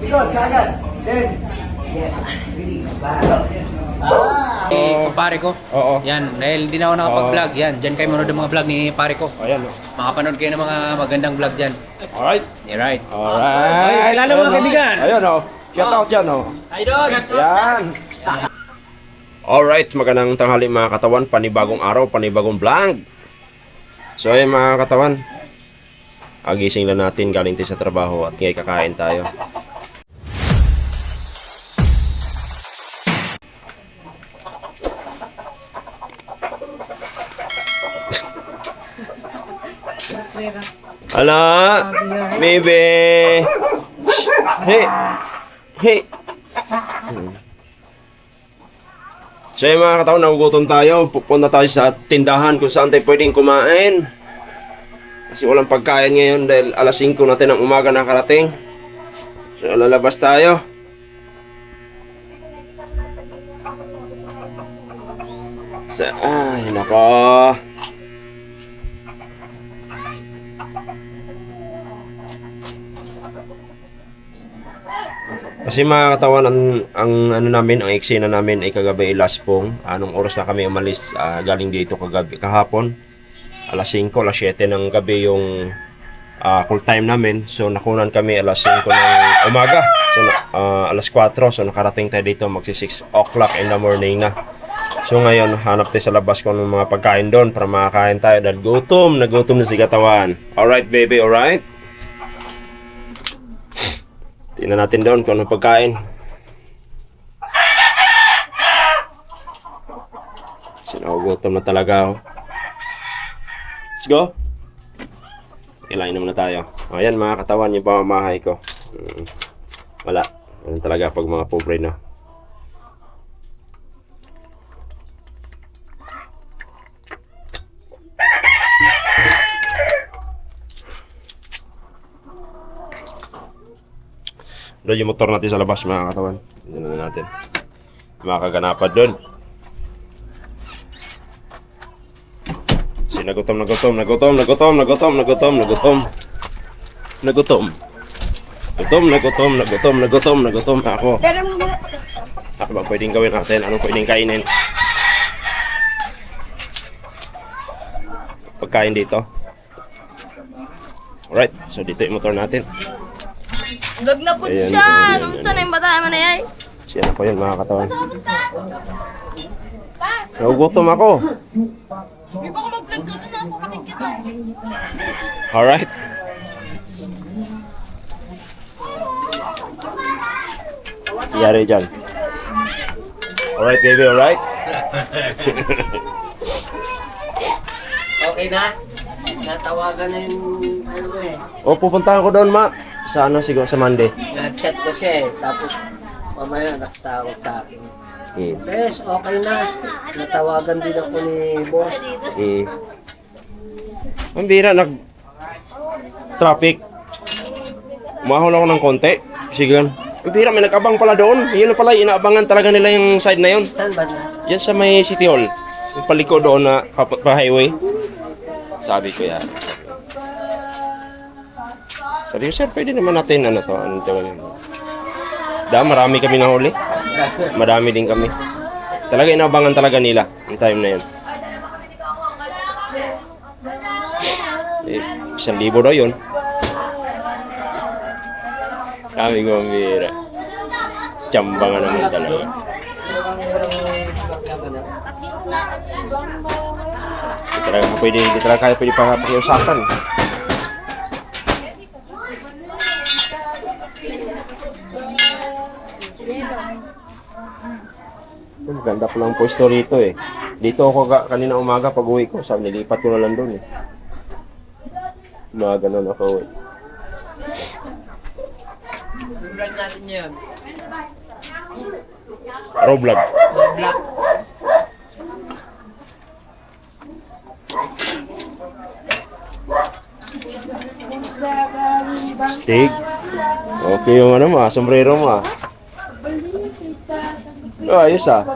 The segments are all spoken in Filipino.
Likod, kagad. Then, yes. Release. Kumpare ko. Oo. Yan, dahil hindi na ako nakapag-vlog. Yan, dyan kayo manood ng mga vlog ni pare ko. Ayan. Makapanood kayo ng mga magandang vlog dyan. Alright. Yeah, right. Alright. Kilala mo mga kaibigan. Ayun o. Shout out dyan o. Idol! Yan. Alright, magandang tanghali mga katawan. Panibagong araw, panibagong vlog. So ayun mga katawan. Agising lang natin galing tayo sa trabaho at ngayon kakain tayo. Hala, baby. Hey, hey. So yung mga katawan, nagugutom tayo. Pupunta tayo sa tindahan kung saan tayo pwedeng kumain. Kasi walang pagkain ngayon dahil alas 5 natin ng umaga nakarating. So lalabas tayo. Ay, nako. Kasi mga katawan, ang ano namin, ang eksena namin ay kagabi last pong. Anong oras na kami umalis galing dito kahapon. Alas 5, alas 7 ng gabi yung call time namin. So nakunan kami alas 5 ng umaga. So alas 4, so nakarating tayo dito magsi 6 o'clock in the morning na. So ngayon, hanap tayo sa labas kung anong mga pagkain doon para makakain tayo dahil nagutom na si katawan. Alright baby, alright? Tingnan natin doon kung anong pagkain. Sinagutom na talaga ako. Let's go. Ilain naman na tayo. Ayan mga katawan, yung pamamahay ko. Wala. Ano talaga pag mga pobre na. Doon yung motor natin sa labas mga katawan. Tignan na natin. Mga kaganapan doon. Nagutom ako. Ano ba pwedeng gawin natin? Anong pwedeng kainin? Pagkain dito. Alright, so dito yung motor natin. Gag na po siya! Nung saan yung bata man na yan? Siya na po yun mga katawan. Nagugutom ako. Di ba ako mag-vlog ka doon? Nasa kapit kita. Alright. Yari dyan. Alright baby, alright? Okay na? Natawagan na yung ano eh. O, pupuntahan ko doon ma. Sa ano siguro sa Monday. Nag-chat ko siya eh. Tapos mamaya nakatawag sa akin. Bes, okay na. Natawagan din ako ni boss. Ang bira, traffic. Umahol ako ng konti. Sige. Ang bira, may nag-abang pala doon. Yun na pala, inaabangan talaga nila yung side na yun. Saan ba na? Yan sa may City Hall. Yung paliko doon na pa-highway. Sabi ko yan. Sabi ko, sir, pwede naman natin ano to. Marami kami nahuli. Madami din kami. Talaga inaabangan talaga nila yung time na yun. 1,000 daw yun. Kami gumira. Tsamba nga naman talaga. Hindi talaga kaya pwede pakiusapan. Maganda po lang pwesto rito eh. Dito ako kanina umaga pag uwi ko. Sabi nilipat ko na lang doon eh. Umaga na ako eh. Vlog natin yun. Vlog. Vlog. Steak. Okay yung ano mo, sombrero mo. Oh, ayos ah.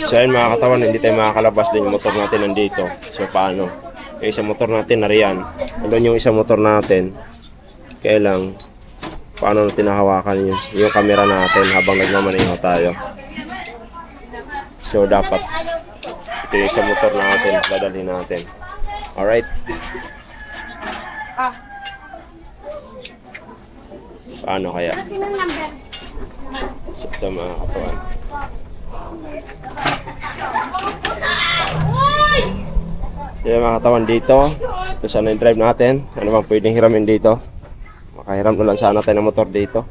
So ayun mga katawan, hindi tayo makakalabas din yung motor natin nandito. So paano? Yung isang motor natin nariyan. Andun yung isang motor natin. Kaya lang, paano natin nahawakan yung camera natin habang nagmamaneho tayo. So dapat ito yung isang motor natin, dadalhin natin. Alright? Paano kaya? So ito mga katawan. Yung mga katawan dito, ito sana yung drive natin. Ano bang pwedeng hiramin dito? Makahiram na lang sana tayo ng motor dito.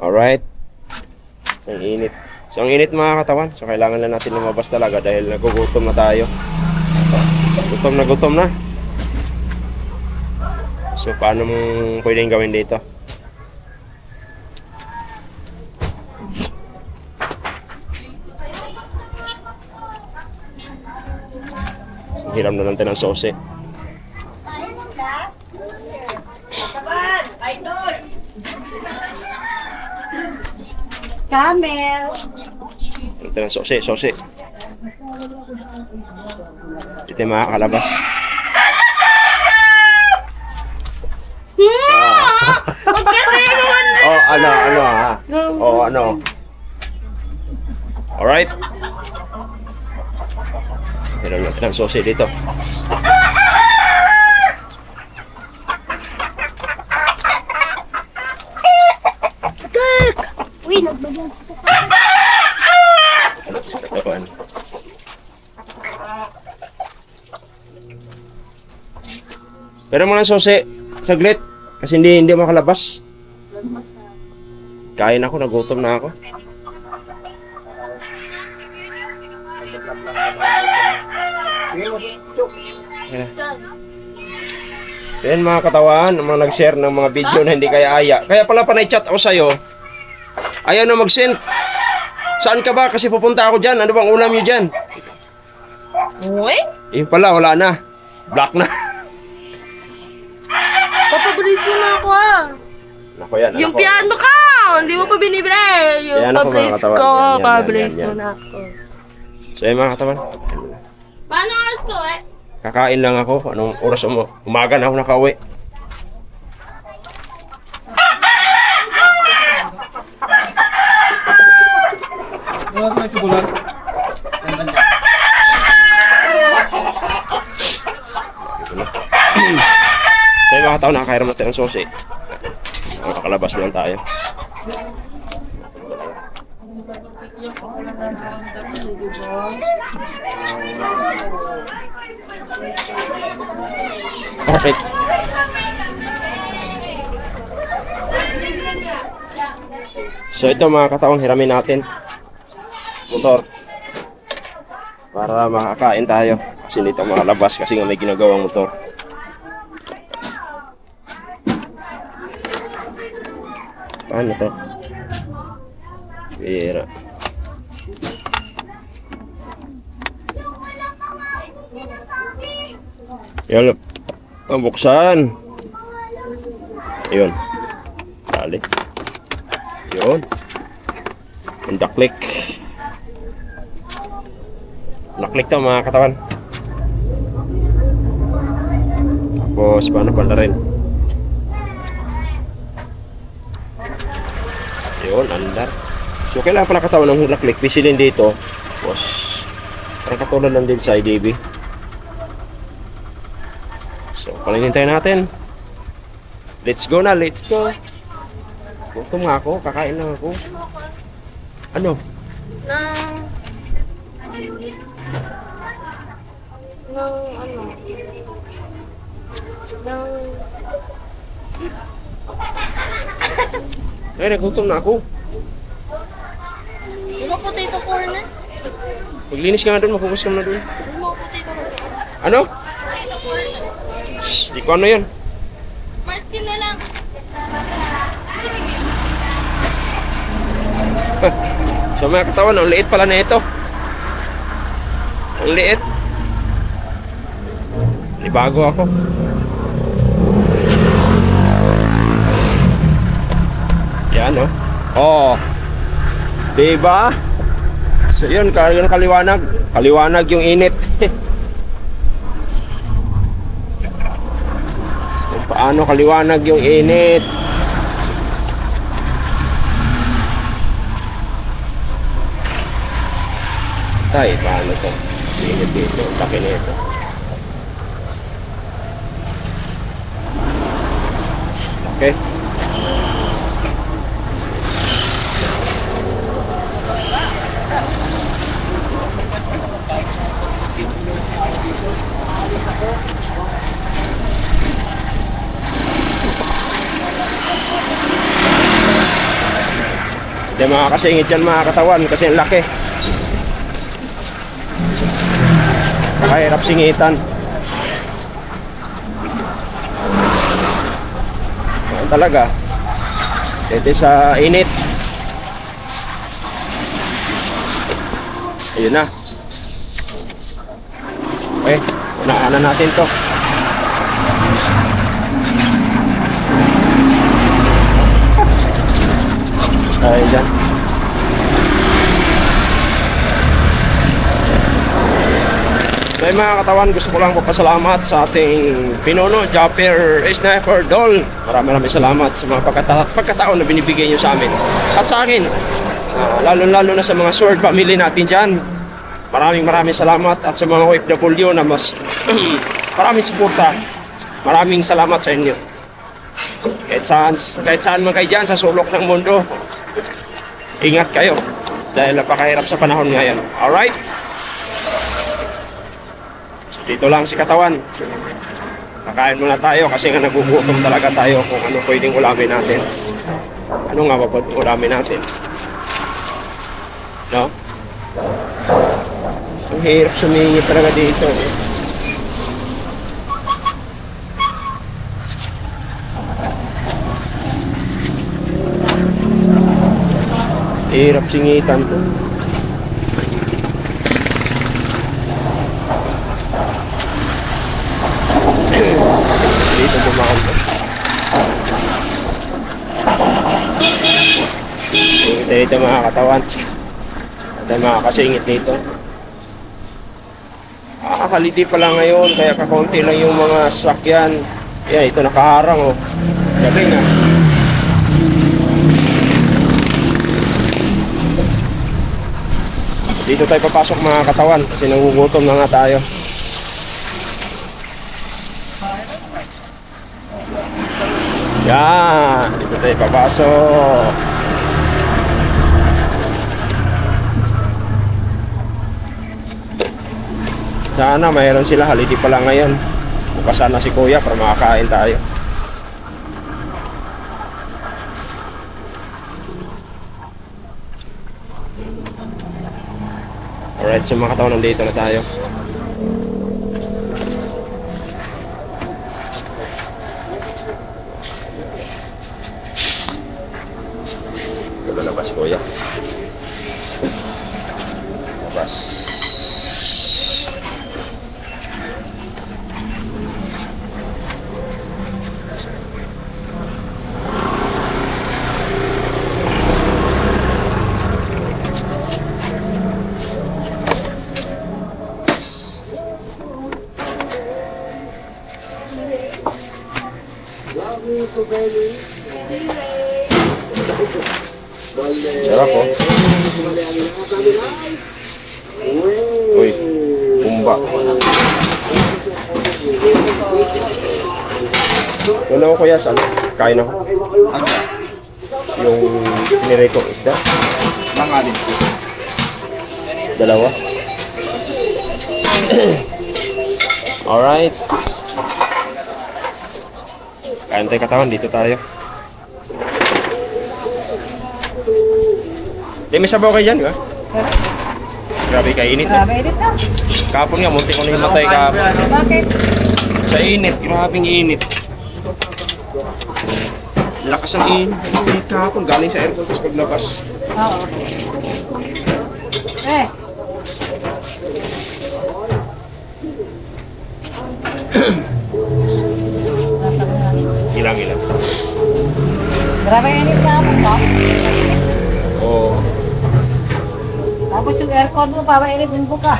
Alright. So ang init. So ang init mga katawan. So kailangan lang natin lumabas talaga dahil nagugutom na tayo. Gutom na. So paano mong pwedeng gawin dito? Hiram na lang tayo ng sose. Kaban! Idol! Camel. Hiram tayo ng sose. Hindi tayo makakalabas. Oh, ano ha? Oh, ano? Alright. Hiram natin ng sose dito. Uy, nagbagyan. Ayan. Pero mo ng sose, saglit. Kasi hindi makalabas. Kain ako, nagutom na ako. Yan mga katawan, ang mga nag-share ng mga video na hindi kaya aya. Kaya pala panay-chat ako sa'yo. Ayaw na mag-send. Saan ka ba? Kasi pupunta ako dyan. Ano bang ulam nyo dyan? Uy? Eh pala, wala na. Black na. Papabilis mo na ako ah. Nako yan. Yung piano ka! Hindi mo pa binibili. Yung Yan ako, mga pabilis katawan. ko. Yan, Pabilis yan. mo na ako. So yan mga katawan. Paano oras ko eh? Kakain lang ako. Anong oras umaga na ako nakauwi. So yung mga tao, nakakairam natin ang susi. Makakalabas lang tayo. Alright. So ito mga kataon, hiramin natin motor para makakain tayo kasi dito makalabas kasi nga may ginagawang motor. Paano to? Bira. Yan, buksan. Yun. Dali. Yun. Naklik. Naklik to mga katawan. Tapos paano pala rin? Yun, andar. So kailangan pala katawan ng naklik. Pisilin dito. Tapos parang katulad lang din sa IDB. So palingin tayo natin. Let's go na, let's go. Gutom nga ako, kakain lang ako. Ano? Ay, nagutom na ako. Di mo potato corner? Maglinis ka nga doon, makukus ka na doon. Di mo potato corner? Ano? Potato corner. Shhh, di ko ano yun. Smart SIM na lang. So mga katawan, ang liit pala na ito. Ang liit. Bago ako. Oo. Diba? So yun, kaliwanag. Kaliwanag yung init. Kung paano kaliwanag yung init. Tay, paano to? Sinit dito, laki nito. Okay. Hindi makakasingit yan mga katawan kasi ang laki. Mahirap singitan. Ayan talaga. Ito sa init. Ayun na. Okay, unaanan natin to. Tayo dyan. May mga katawan, gusto ko lang magpasalamat sa ating pinuno, Japper Sniper Dol. Maraming salamat sa mga pagkataon na binibigay niyo sa amin. At sa akin, lalo-lalo na sa mga sword family natin dyan. Maraming salamat at sa mga OFW na mas maraming suporta. Maraming salamat sa inyo. Kahit saan man kayo dyan sa sulok ng mundo, ingat kayo dahil napakahirap sa panahon ngayon. Alright? So, dito lang si katawan. Kakain muna tayo kasi nga nagugutom talaga tayo kung ano pwedeng ulamin natin. Ano nga ba pwedeng ulamin natin? No? Ang hirap sumingit talaga dito. Hirap singitan to. Dito bumakan to. Dito mga katawan. At mga kasingit dito. Kaliti pa lang ngayon, kaya kakaunti lang yung mga sasakyan. Yan, ito nakaharang oh. Gabi nga. Dito tayo papasok mga katawan kasi nangugutom na nga tayo. Yan, dito tayo papasok. Sana mayroon sila, haliti pa lang ngayon. Bukas sana si kuya para makakain tayo. Alright, so mga katawan, nandito na tayo. Gano'n na ba si kuya? Labas. Sarap oh. Uy, pumba. Doon ako kuya, saan? Kain ako. Yung nireko isda. Mga din. Dalawa. Alright. Kain tayo katawan, dito tayo. Di may sabaw kayo dyan, ba? Grabe ka, init. Grabe, edit na. Kapon nga, munti ko na himatay kapon. Bakit? Sa init, grabing init. Lakas ang init kapon, galing sa aircon tapos paglabas. Oo. Eh. Ilang. Grabe, edit ka po ka. Oo. Tapos yung aircon mo, papainit din buka.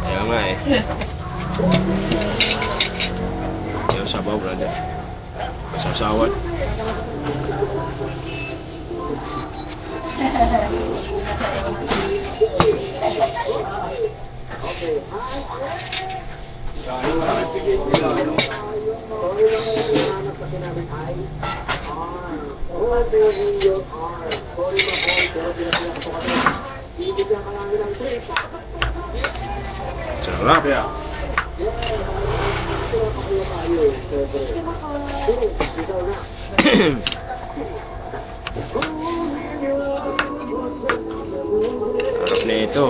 Kaya nga eh. Yung sabaw, brother. Masasawat. Sarap ya. Sarap na ito.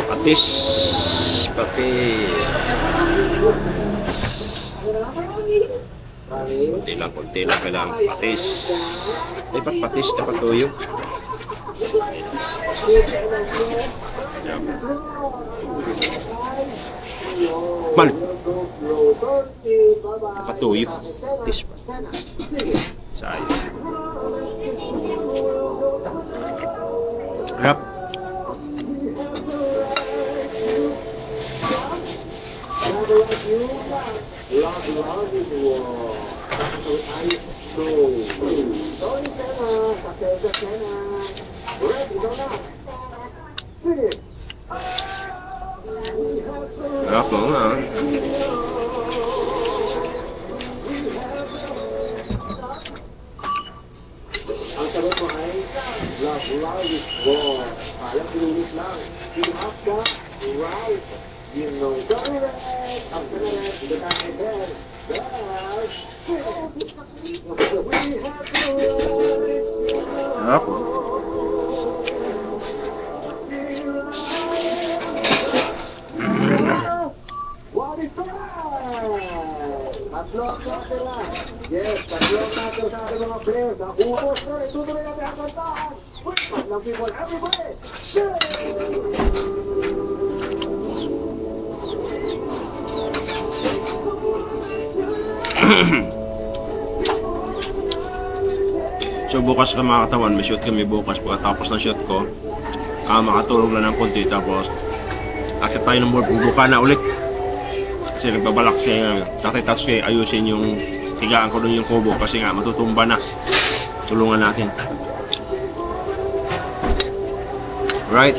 Patis. Patis. Konti lang kailangan patis. Dapat patis, dapat tuyo. Yan. Balik. Dapat tuyo. Patis pa. Sayang. Harap. Harap mo nga. Sarap. Yes, tatlong natin sa ating mga players. Ubos na, itutuloy natin ang kantahan. Tatlong people, everybody! So bukas ka mga katawan, may shoot kami bukas. Pagkatapos ng shoot ko, makatulog lang ng konti. Tapos akit tayo ng board, bubuka na ulit. Kasi nagbabalak siya, takitas siya ayusin yung higaan ko doon yung kubo. Kasi nga matutumba na. Tulungan natin. Right?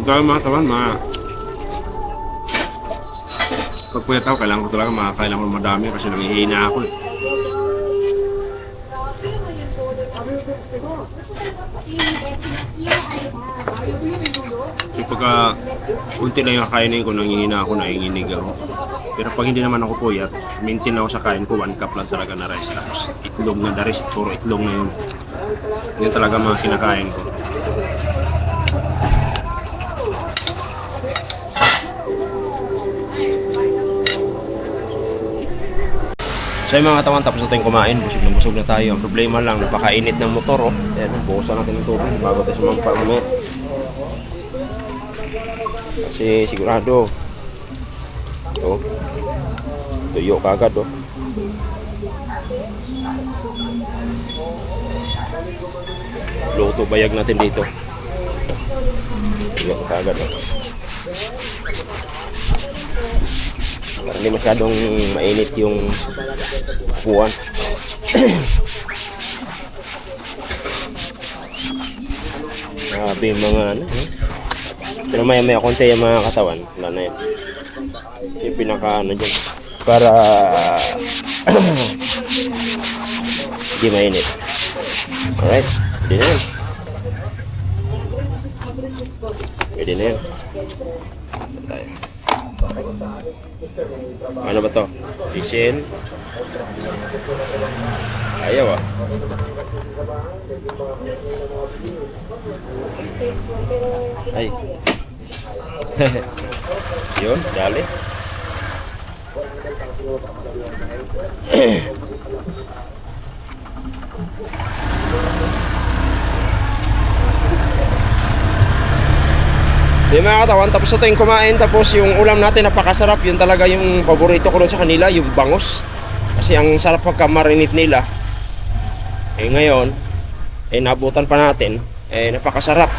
Ito ang mga katawan, pagpuyat ako, kailangan ko talaga kailangan ko madami kasi nangihina ako eh. So pagka unti na yung kakainin ko, nangihina ako, nanginginig ako. Pero pag hindi naman ako puyat, maintain ako sa kain ko, 1 cup lang talaga na rice. Tapos itlog na the rest, puro itlog na yun. Yun talaga mga kinakain ko. So yung mga katawan, tapos na tayong kumain, busog na tayo. Ang problema lang, napakainit ng motor, oh. Ayan, bukasan natin ng tubig bago tayo sumagpa mamaya. Kasi sigurado, oh, tuyo kagad, oh. Luto bayag natin dito. Tuyo kagad, oh. Para hindi masyadong mainit yung buwan. Grabe yung mga ano. Pero maya konti yung mga katawan. Wala na yan. Yung pinaka ano dyan. Para hindi mainit. Alright. Pwede na yan. Pwede na yan. Tayo. Ano ba to? Isin. Ayaw ah. Ay. Yun, dali. So Yung mga katawan, tapos na tayong kumain, tapos yung ulam natin napakasarap. Yun talaga yung paborito ko doon sa kanila, yung bangus. Kasi ang sarap pagka-marinate nila. Eh ngayon, nabutan pa natin, napakasarap.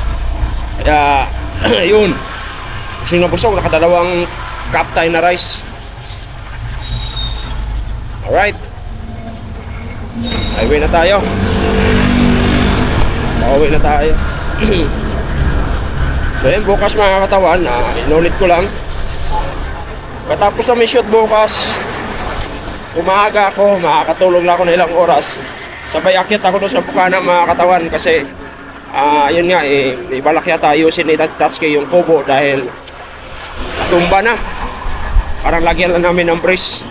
Kaya, yun. Busog na busog, nakadalawang cup tayo na rice. Alright. Highway na tayo. Pauwi na tayo. So yun, bukas mga katawan, inulit ko lang. Katapos na may shoot bukas, umaga ako, makakatulog lang ako na ilang oras. Sabay akit ako doon sa bukana mga katawan kasi yun nga, ibalak yata ayusin ni Tatsuki yung kubo dahil tumba na. Parang lagyan lang namin ng brace.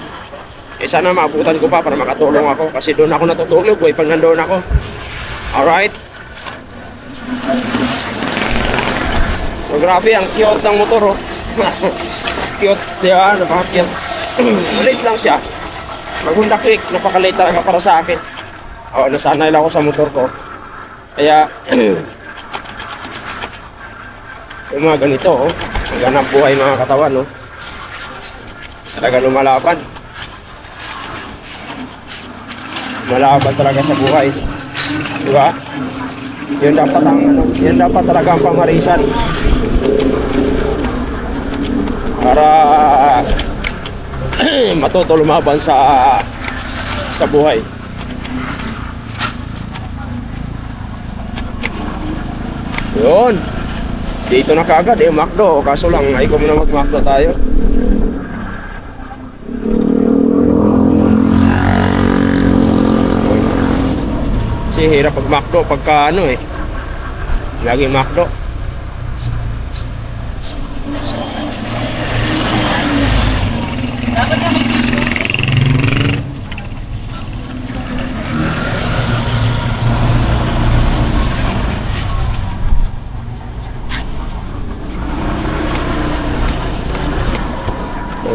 Sana maabutan ko pa para makatulong ako kasi doon ako natutulog pag nandoon ako. Alright. So grabe, ang cute ng motor cute, di ba? Napaka-cute. Maliit lang siya. Mag-Honda Click, napakaliit talaga para sa akin. Nasanay lang ako sa motor ko. Kaya yung mga ganito, maghanap buhay mga katawan, talaga lumalaban. Malaban talaga sa buhay. Di ba? Yun dapat ang yun dapat talaga ang pamarisan. Para matuto lumaban sa buhay. Yun. Dito na kaagad McDo, kaso lang ay ko muna mag-McDo tayo. Kasi hirap pag McDo pagka laging McDo. Dapat kami seafood.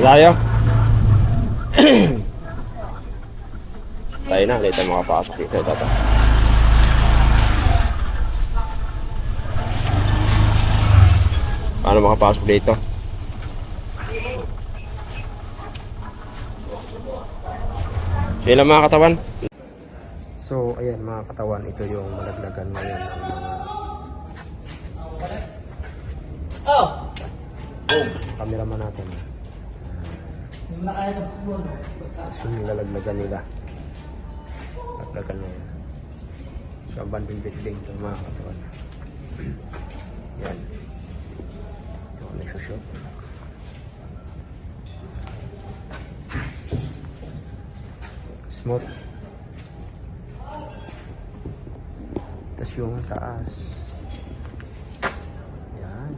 Tayo. Tayo na, hindi tayo makapasok dito. Paano makapasok dito? Sila mga katawan. So, ayan mga katawan, ito yung malaglagan ngayon ng mga cameraman natin. So, nilalaglagan nila. Laglagan na yan. So, abandoned building ito mga katawan. Yan. Ito, nagsushoot. Smooth. Tapos yung taas. Yan.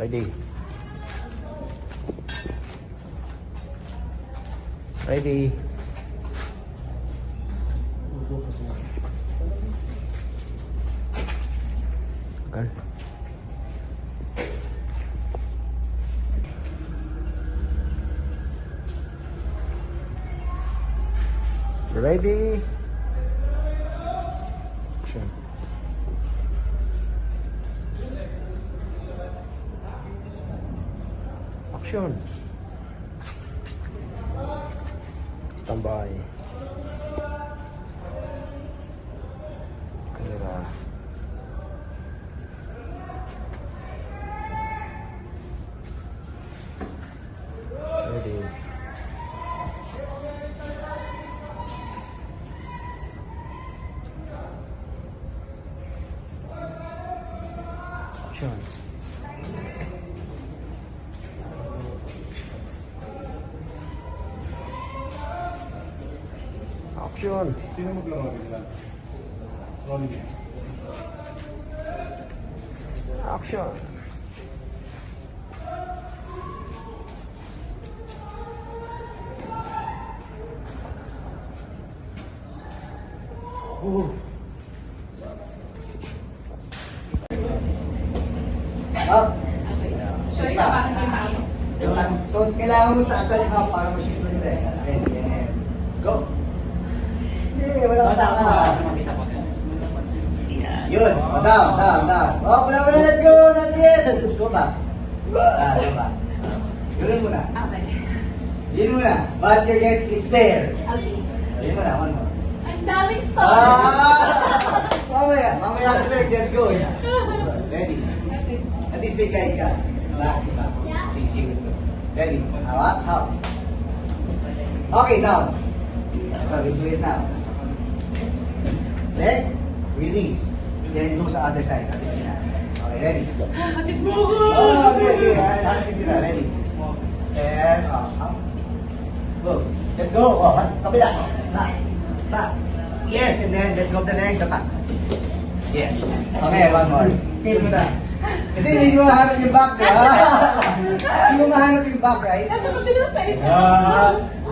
Ready. Ready. Okay. Ready. Action. Action. Standby. Camera. Ready. Action. Action. Sino maglaro nila? Ronnie. Action. Up. So, kailangan mo taasan yung up para ma-shoot mo nila. Okay, go. Yeah, wala Yun. Down. Oh, wala, let go. Not yet. Go back. Go back. Yun muna. Yun muna. But it's there. Yun muna, one more. Ang daming story. Mamaya kasi let go. Ready? At least may guide ka. Back. Sing. Ready? Hop. Okay, now. We do it now. Then, release. Then go sa other side. Okay, ready? Hatid mo. Oh, ready. Hatid kita. Ready? And, go. Let go. Oh, kabila. Back. Yes, and then let go of the leg. Back. Yes. Okay, one more. Feel mo na. Kasi hindi mo mahanap yung back, di ba? Hindi mo mahanap yung back, right? Nasa ko din sa ito.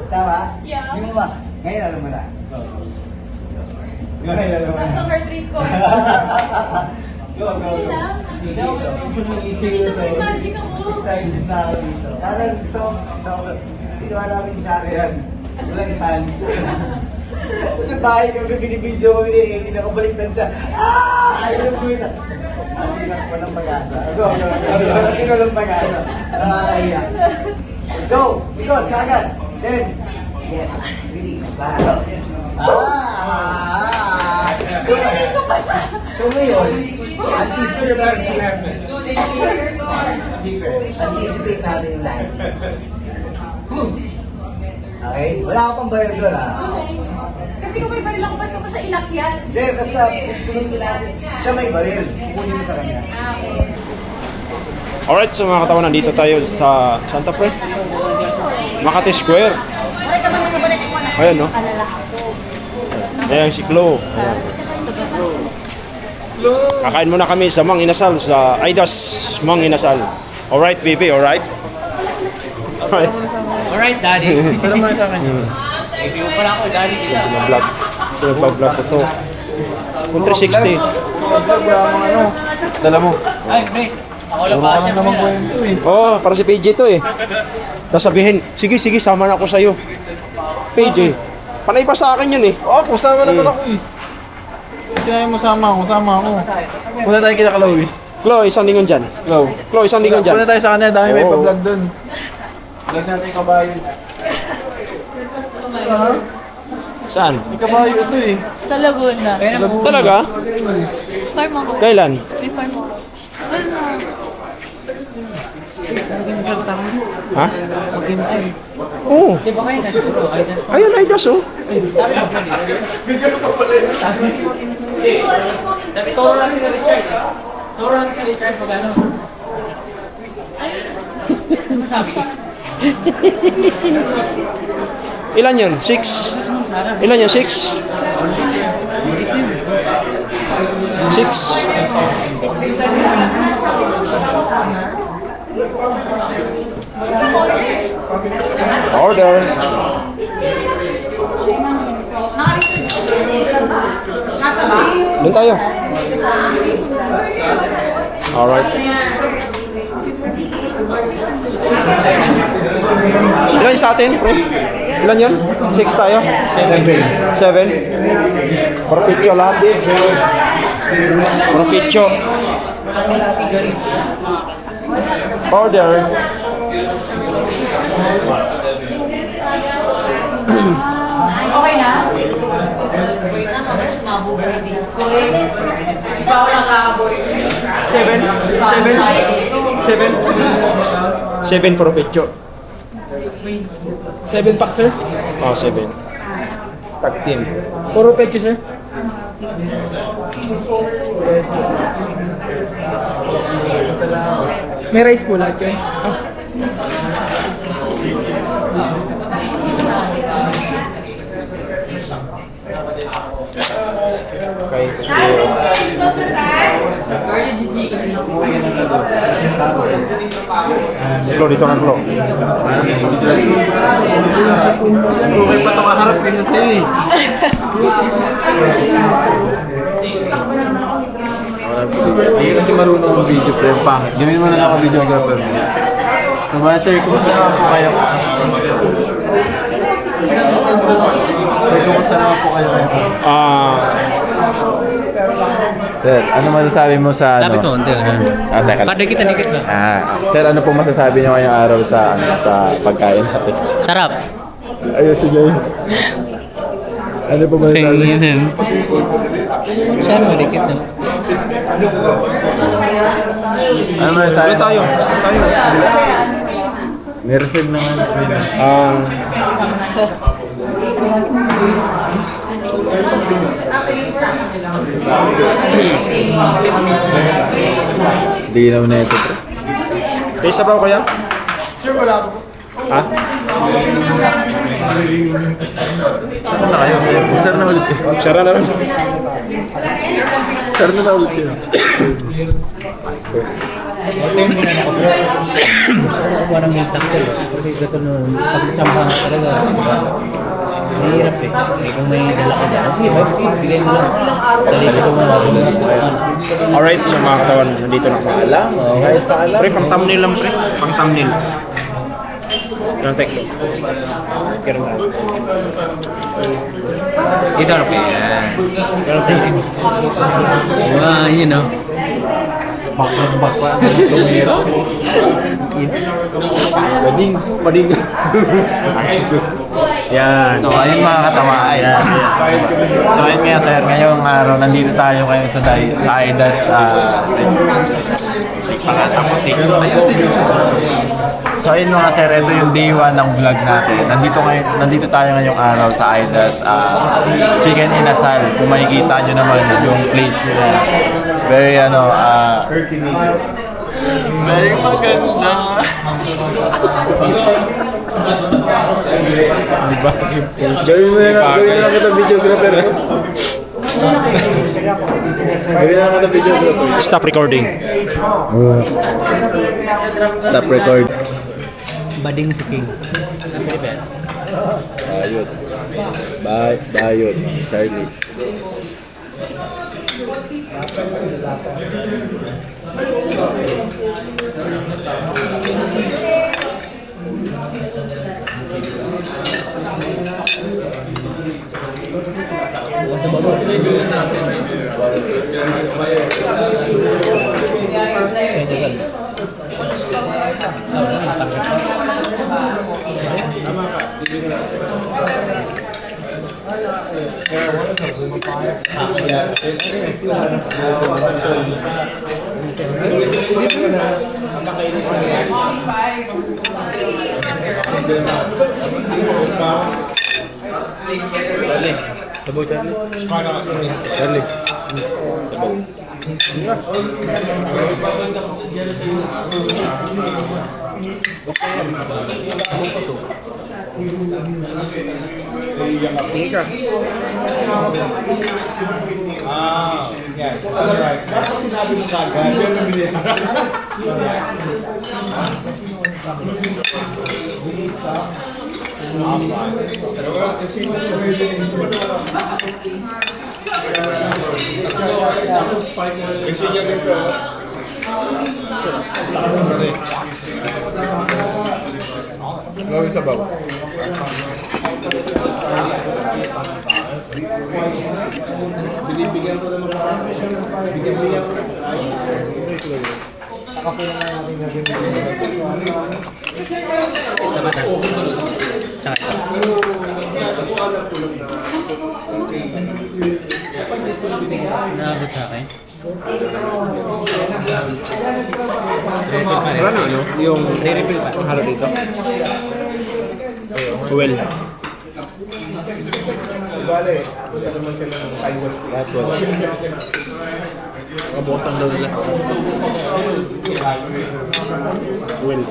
Tama? Yeah. Hindi mo ba? Ngayon, alam mo na. Go. Ngayon, alam mo na. Nasa heart rate ko. Go. Easy Ito ito. may magic ako. Excited na ako dito. Parang so, ginawa namin sa akin. Walang chance. Sa bahay kami, binibidyo ko ni Eki, nakabaliktad siya. Ayaw mo yun. Kasi walang pag-asa. Go. Kasi walang pag-asa. Nakakahiya. Go! Ikot, kagad. Then, yes. Release. So ngayon, anticipate natin yung left. Anticipate natin yung left. Okay? Wala ka pang baril doon, ha? Kasi kung may baril ako, ba't ko pa siya inakyat? Hindi, basta pilitin natin. Siya may baril. Kukunin mo sa kanya. Alright, so mga katawan, nandito tayo sa Santa Fe. Makati Square. Ayan, no? Ayan, si Chloe. Ayan. Kakain muna kami sa Mang Inasal, sa Aidas Mang Inasal. Alright, baby, alright? Alright. Alright, daddy. Pero muna sa akin. Review pa lang ako, daddy. Vlog. Vlog ko to. Kung 360. Wala mong ano. Dala mo. Ay, mate. Ako lang pa siya. Oh, para si PJ to eh. Tapos sabihin, sige, sama na ako sa'yo. PJ, panay pa sa akin yun eh. Oo, kusama naman ako eh. Sinabi mo sama ako. Punta tayo kita Chloe. Chloe, isang lingon dyan. Chloe, isang lingon dyan. Punta tayo sa kanya, dami may Oo. pa-vlog dun. Vlog natin yung kabayo. Saan? May kabayo ito eh. Sa Laguna. Talaga? Farm ako. Kailan? May farm ako. Mag-insan tama. Ha? Mag-insan. Oo. Di ba kayo na siguro? Ayun, Aidas oh. Sabi, turo lang si Richard. Turo lang si Richard pag ano. Ano sabi? Ilan yun? 6? Ilan yun? 6? 6? Order. Doon tayo. Alright. Ilan sa atin, bro? Ilan yun? 6 tayo? 7? Propityo lahat eh. Propityo. Order. Okay na? Wait na, mamaya sumabog ka din. Ikaw lang kakaboy. 7 propityo. 7 pack, sir? Oh, 7. Tag team. Puro pecho, sir? May rice po lahat yun. Kay Flo, dito na Flo. Okay pa ito kaharap kayo sa'yo eh. Hindi kasi marunong ang video pre, pangit. Gawin mo na lang ako videographer. Naman sir, kumusta naman po kayo? kumusta naman po kayo ngayon? Sir, ano masasabi mo sa Lapit mo, hindi. Teka. Padre kita, dikit ba? Sir, ano po masasabi niyo ngayong araw sa pagkain natin? Sarap. Ayun, sige. Ano po masasabi niyo? Tingin. Siya naman, dikit na. Ano masasabi? Tayo. Meron naman. Hindi naman na ito, pre. May sabaw kaya? Ha? Saan na kayo? Sir na ulit eh. Sara na rin. Sir na ulit yun. Nakuha ng milk cocktail. Kasi ito nung pag-champa na talaga. Mahirap eh. Kung may dala ka dyan. Sige, bigay mo lang. Dali ko mo Alright, so mga katawan, nandito na ako. Kahit pa alam. Pre, pang thumbnail lang pre. Pang thumbnail. Yung teklo. Ito na po yan. Pero tingin. You know. Bakla. Tumira. Bading. Yan. So ayun mga kasama, so ayun nga sir, ngayong araw nandito tayo kayo sa AIDAS So ayun mga sir, ito yung day 1 ng vlog natin. Nandito tayo ngayong araw sa AIDAS Chicken Inasal. Kung makikita nyo naman yung place nila. Very very maganda. Gawin mo na kita videographer. Gawin na kita videographer. Stop recording. Stop record. Bading si King. Bayot. Charlie. Charlie. Tingin ka. Gawin sa bawa. Binibigyan ko naman binibigyan ko Naabot sa akin. Ano? Yung Re-refill pa. halo dito. Well. Kabotang daw nila. Well.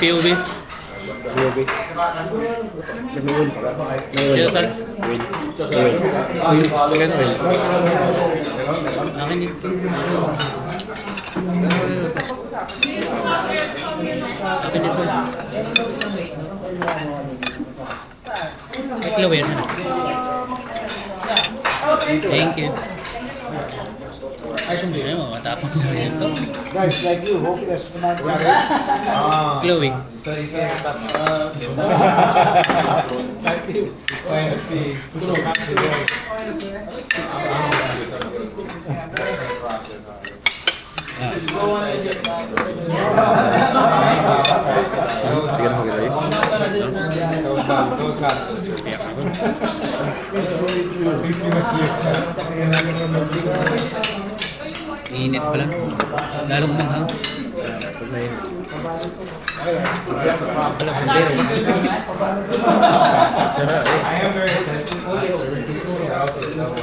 POV. Total. Akin dito. Akin dito. Ay, kilaw yan. Thank you. Hindi na mo, matapang na rin ito. Guys, like you, hopeless. Chloe. Like you. Kaya si Stulo Bigyan mo kay Init pa lang. Lalong manghang. Pala bandero. I am very attentive. I also know I'm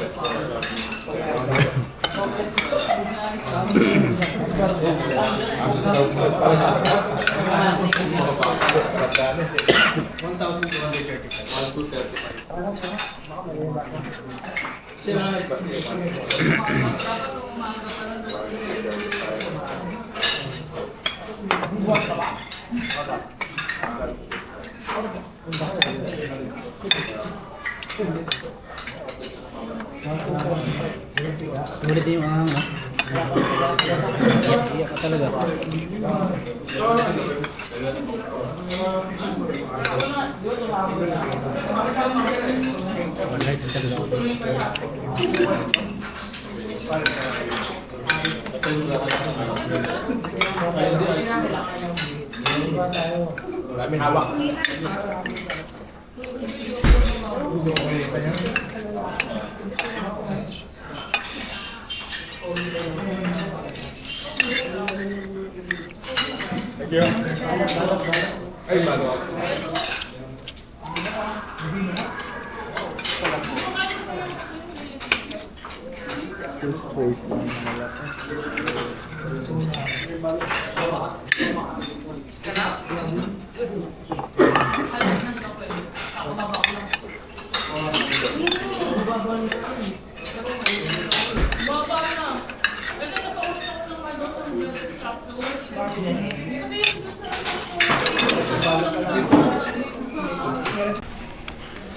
just hopeless. Sulit din yung ahang, ha? Iyak ka talaga. Alright, talaga.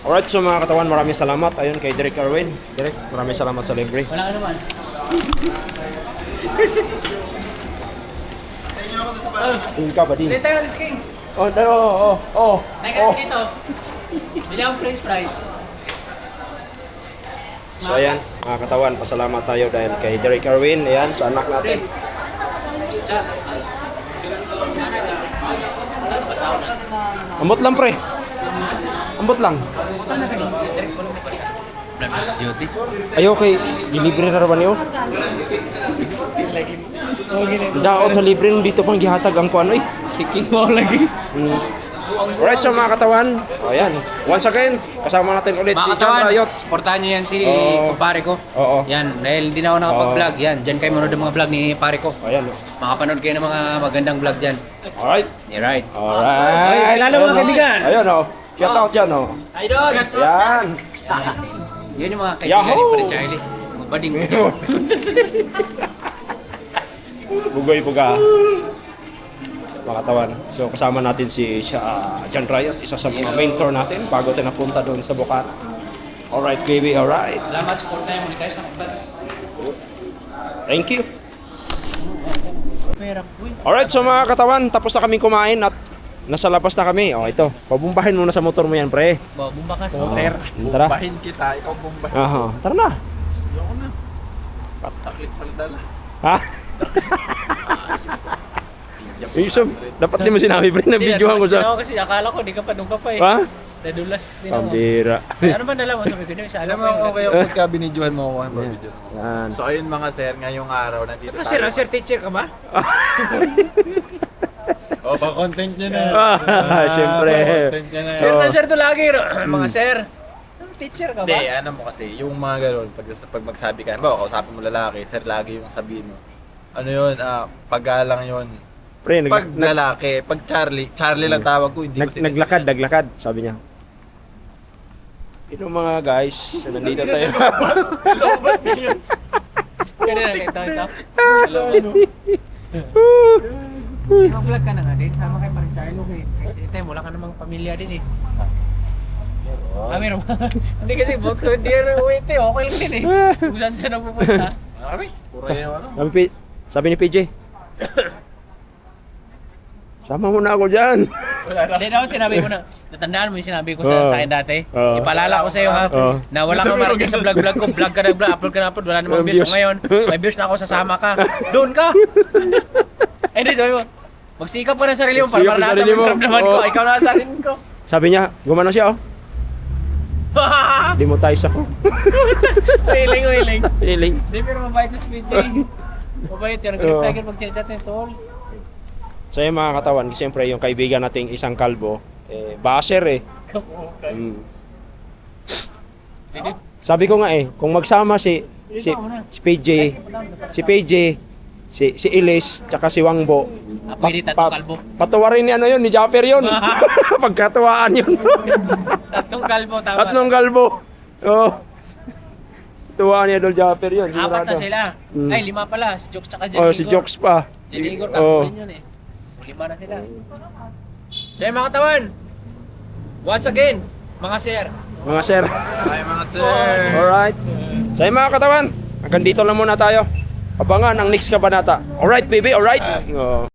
Alright, so mga katawan, maraming salamat. Ayun kay Derek Arwin. Derek, maraming salamat sa libre. Wala ka naman. Hindi ka ba din? Tayo natin si King. Naika dito. Bili akong french fries. So ayan, mga katawan, pasalamat tayo dahil kay Derek Arwin. Ayan, sa anak natin. Ambot lang pre. Ambot lang. Punta na kanina. Direct follow mo pa siya. Black duty. Ayaw kay delivery na raman niyo. Daot sa libre nung dito pang gihatag ang kuano eh. Siking mo lagi. Alright, so mga katawan. Ayan, once again, kasama natin ulit si John Riot. Supportahan niyo yan si Oo. kumpare ko. Oo. Yan, dahil hindi na ako nakapag-vlog. Yan, dyan kayo manood ng mga vlog ni pare ko. Ayan. Makapanood kayo ng mga magandang vlog dyan. Alright. You're right. Alright. Kilala mo mga kaibigan. Ayun oh. Shout out dyan oh. Idol! Yan. Yun yung mga kaibigan ni Yahoo! Pare Charlie. Mga bading. Bugoy buga. Mga katawan. So kasama natin si John Riot, isa sa mga mentor natin bago tayo napunta doon sa Bukana. Alright baby, alright. Salamat, support tayo. Monetize ng vlogs. Thank you. Alright, so mga katawan, tapos na kami kumain at nasa labas na kami. Oh, ito. Pabumbahin muna sa motor mo yan, pre. Bumba ka sa Scooter. Tara. Bumbahin kita, ikaw bumbahin. Aha, tara na. Ayoko na. Taklit pagdala. Ha? Yusuf, dapat di mo sinabi, pre, na videohan ko sa... Kasi akala ko, di ka pa nung ka pa eh. Ha? Nadulas din ako. Pambira. Ano ba dala mo? Sabi ko na, isa Alam mo, okay ako pagka binidyohan mo ako. Yan. So ayun mga sir, ngayong araw nandito Sir, sir, teacher ka ba? Oh, pa-content nyo na. Siyempre. Pa-content nyo na. Sir na sir to lagi. Mga sir, teacher ka ba? Hindi, ano mo kasi, yung mga ganun, pag magsabi ka, ba, kausapin mo lalaki, sir, lagi yung sabihin mo. Ano yun, paggalang yun. Pre, Pag lalaki, pag Charlie lang tawag ko, hindi ko naglakad, sabi niya. Ito mga guys, nandito tayo. Kanina nakita ito. Mag-vlog ka na nga din, sama kay Parang Charlo eh. Ito, wala ka namang pamilya din eh. Meron ba? Hindi kasi both ko, dear, wait eh, okay lang din eh. Kung saan siya napupunta. Kami, puro yung ano. Sabi ni PJ, sama mo na ako dyan. Hindi naman sinabi mo na. Natandaan mo yung sinabi ko sa akin dati. Oo. Ipaalala ko sa iyo ha. Na wala kang market sa vlog ko. Vlog ka na vlog, upload ka na upload. Wala namang views. So ngayon, may views na ako, sasama ka. Doon ka! Hindi, sabi mo, magsikap ka na sa sarili mo para Magsikap sa maranasan sarili mo yung mo. ramdaman ko. Oo. Ikaw na sa sarili ko. Sabi niya, gumano siya oh. Demonetize ako. Wiling. Feeling. Hindi, pero mabait na si PJ. Mabait yan. Ganun lagi pag chat eh, tol. So yung mga katawan, siyempre yung kaibigan nating isang kalbo, basher eh. Mm. Sabi ko nga kung magsama si PJ, si Ilis, tsaka si Wangbo, Pwede tatlong kalbo. patawarin ni ano yun, ni Japper yun. Pagkatuwaan yun. Tatlong kalbo, tama. Tatlong kalbo. Oh. Tuwaan ni Idol Japper yun. Apat na sigurado. sila. Mm. Ay, 5 pala. Si Jokes tsaka Jan Oh, si Jokes pa. Jan Igor, Oh. tatlo rin yun eh. 5 na sila. So yung mga katawan, once again, mga sir. Mga sir. Ay, mga sir. Alright. So yung mga katawan, hanggang dito lang muna tayo. Abangan ang next kabanata. Alright, baby, alright? Oh.